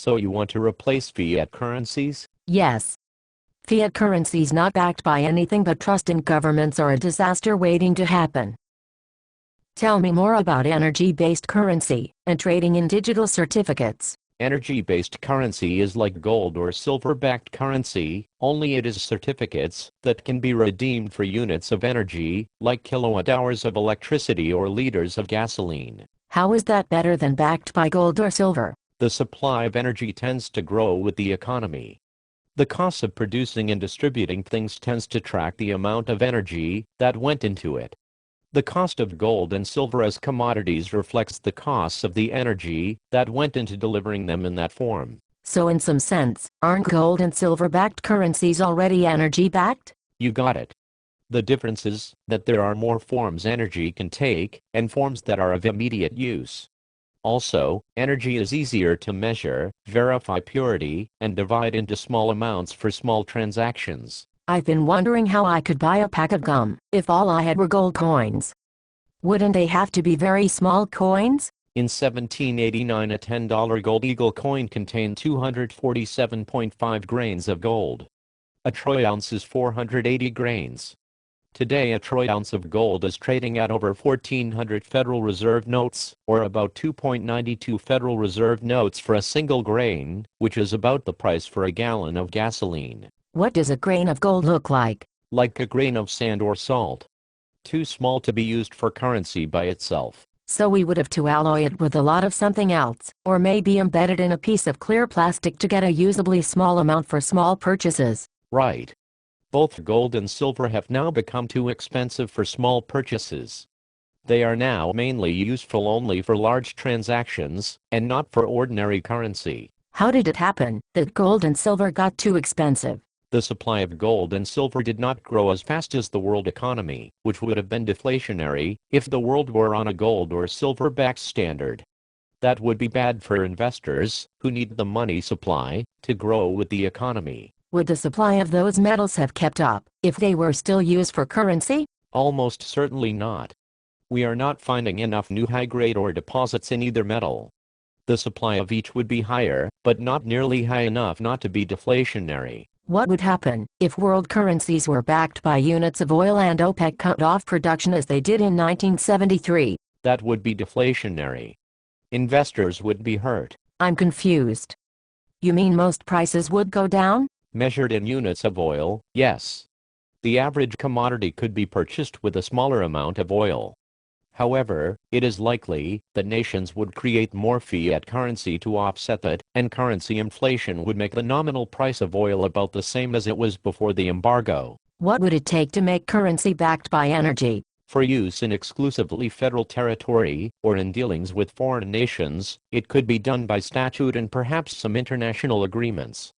So you want to replace fiat currencies? Yes. Fiat currencies not backed by anything but trust in governments are a disaster waiting to happen. Tell me more about energy-based currency and trading in digital certificates. Energy-based currency is like gold or silver-backed currency, only it is certificates that can be redeemed for units of energy, like kilowatt-hours of electricity or liters of gasoline. How is that better than backed by gold or silver? The supply of energy tends to grow with the economy. The cost of producing and distributing things tends to track the amount of energy that went into it. The cost of gold and silver as commodities reflects the costs of the energy that went into delivering them in that form. So in some sense, aren't gold and silver-backed currencies already energy-backed? You got it. The difference is that there are more forms energy can take, and forms that are of immediate use. Also, energy is easier to measure, verify purity, and divide into small amounts for small transactions. I've been wondering how I could buy a pack of gum if all I had were gold coins. Wouldn't they have to be very small coins? In 1789, a $10 gold eagle coin contained 247.5 grains of gold. A troy ounce is 480 grains. Today, a troy ounce of gold is trading at over 1,400 Federal Reserve notes, or about 2.92 Federal Reserve notes for a single grain, which is about the price for a gallon of gasoline. What does a grain of gold look like? Like a grain of sand or salt. Too small to be used for currency by itself. So we would have to alloy it with a lot of something else, or maybe embedded in a piece of clear plastic to get a usably small amount for small purchases. Right. Both gold and silver have now become too expensive for small purchases. They are now mainly useful only for large transactions, and not for ordinary currency. How did it happen that gold and silver got too expensive? The supply of gold and silver did not grow as fast as the world economy, which would have been deflationary if the world were on a gold or silver-backed standard. That would be bad for investors, who need the money supply to grow with the economy. Would the supply of those metals have kept up if they were still used for currency? Almost certainly not. We are not finding enough new high-grade ore deposits in either metal. The supply of each would be higher, but not nearly high enough not to be deflationary. What would happen if world currencies were backed by units of oil and OPEC cut off production as they did in 1973? That would be deflationary. Investors would be hurt. I'm confused. You mean most prices would go down? Measured in units of oil, yes. The average commodity could be purchased with a smaller amount of oil. However, it is likely that nations would create more fiat currency to offset that, and currency inflation would make the nominal price of oil about the same as it was before the embargo. What would it take to make currency backed by energy? For use in exclusively federal territory, or in dealings with foreign nations, it could be done by statute and perhaps some international agreements.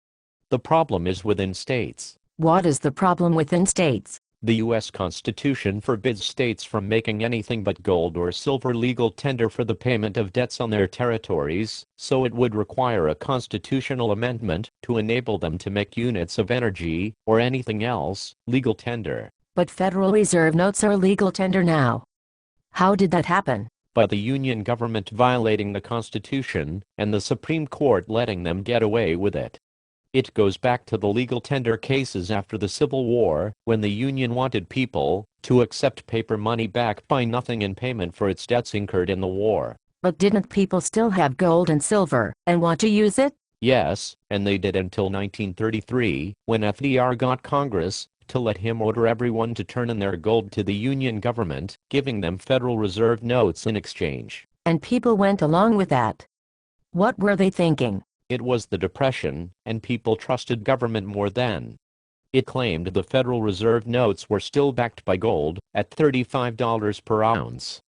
The problem is within states. What is the problem within states? The U.S. Constitution forbids states from making anything but gold or silver legal tender for the payment of debts on their territories, so it would require a constitutional amendment to enable them to make units of energy, or anything else, legal tender. But Federal Reserve notes are legal tender now. How did that happen? By the Union government violating the Constitution, and the Supreme Court letting them get away with it. It goes back to the legal tender cases after the Civil War, when the Union wanted people to accept paper money backed by nothing in payment for its debts incurred in the war. But didn't people still have gold and silver, and want to use it? Yes, and they did until 1933, when FDR got Congress to let him order everyone to turn in their gold to the Union government, giving them Federal Reserve notes in exchange. And people went along with that. What were they thinking? It was the Depression, and people trusted government more then. It claimed the Federal Reserve notes were still backed by gold, at $35 per ounce.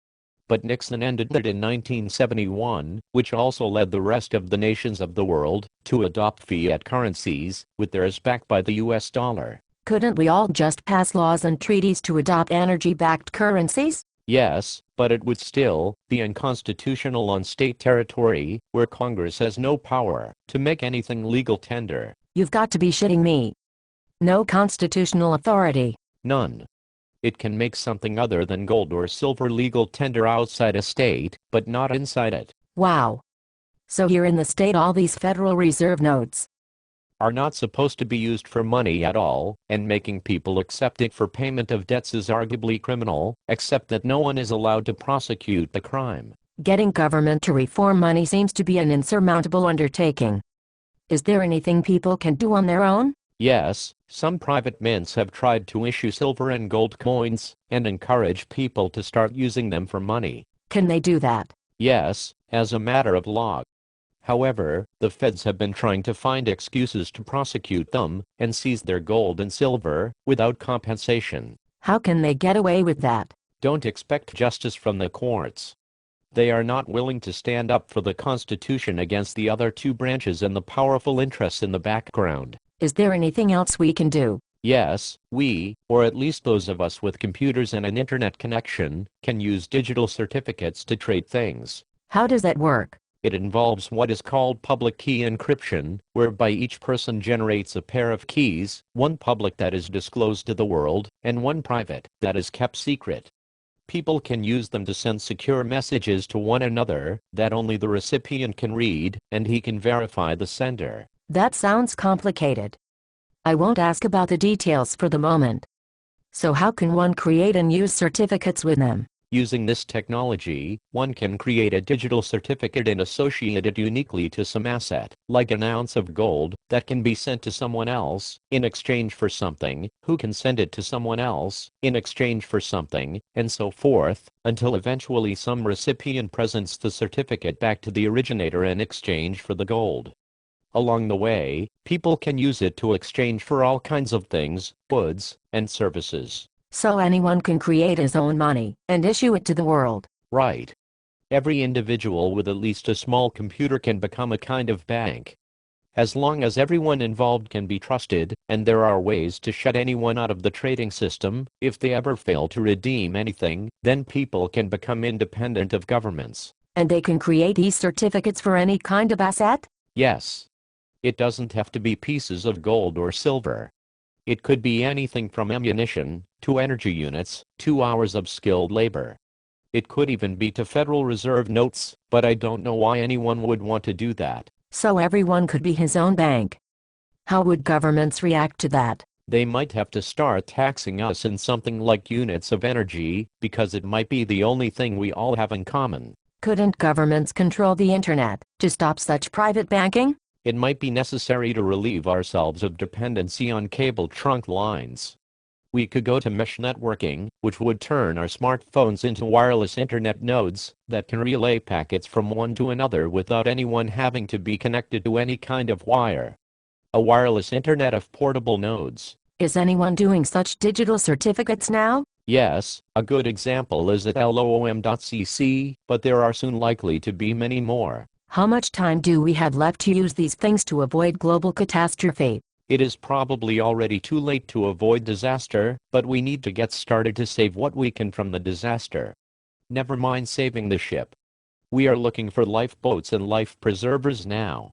But Nixon ended that in 1971, which also led the rest of the nations of the world to adopt fiat currencies, with theirs backed by the US dollar. Couldn't we all just pass laws and treaties to adopt energy-backed currencies? Yes, but it would still be unconstitutional on state territory, where Congress has no power to make anything legal tender. You've got to be shitting me. No constitutional authority. None. It can make something other than gold or silver legal tender outside a state, but not inside it. Wow. So here in the state all these Federal Reserve notes are not supposed to be used for money at all, and making people accept it for payment of debts is arguably criminal, except that no one is allowed to prosecute the crime. Getting government to reform money seems to be an insurmountable undertaking. Is there anything people can do on their own? Yes, some private mints have tried to issue silver and gold coins, and encourage people to start using them for money. Can they do that? Yes, as a matter of law. However, the feds have been trying to find excuses to prosecute them, and seize their gold and silver, without compensation. How can they get away with that? Don't expect justice from the courts. They are not willing to stand up for the Constitution against the other two branches and the powerful interests in the background. Is there anything else we can do? Yes, we, or at least those of us with computers and an internet connection, can use digital certificates to trade things. How does that work? It involves what is called public key encryption, whereby each person generates a pair of keys, one public that is disclosed to the world, and one private that is kept secret. People can use them to send secure messages to one another that only the recipient can read, and he can verify the sender. That sounds complicated. I won't ask about the details for the moment. So how can one create and use certificates with them? Using this technology, one can create a digital certificate and associate it uniquely to some asset, like an ounce of gold, that can be sent to someone else, in exchange for something, who can send it to someone else, in exchange for something, and so forth, until eventually some recipient presents the certificate back to the originator in exchange for the gold. Along the way, people can use it to exchange for all kinds of things, goods, and services. So anyone can create his own money and issue it to the world. Right. Every individual with at least a small computer can become a kind of bank. As long as everyone involved can be trusted, and there are ways to shut anyone out of the trading system, if they ever fail to redeem anything, then people can become independent of governments. And they can create these certificates for any kind of asset? Yes. It doesn't have to be pieces of gold or silver. It could be anything from ammunition, to energy units, to hours of skilled labor. It could even be to Federal Reserve notes, but I don't know why anyone would want to do that. So everyone could be his own bank. How would governments react to that? They might have to start taxing us in something like units of energy, because it might be the only thing we all have in common. Couldn't governments control the internet to stop such private banking? It might be necessary to relieve ourselves of dependency on cable trunk lines. We could go to mesh networking, which would turn our smartphones into wireless internet nodes that can relay packets from one to another without anyone having to be connected to any kind of wire. A wireless internet of portable nodes. Is anyone doing such digital certificates now? Yes, a good example is at loom.cc, but there are soon likely to be many more. How much time do we have left to use these things to avoid global catastrophe? It is probably already too late to avoid disaster, but we need to get started to save what we can from the disaster. Never mind saving the ship. We are looking for lifeboats and life preservers now.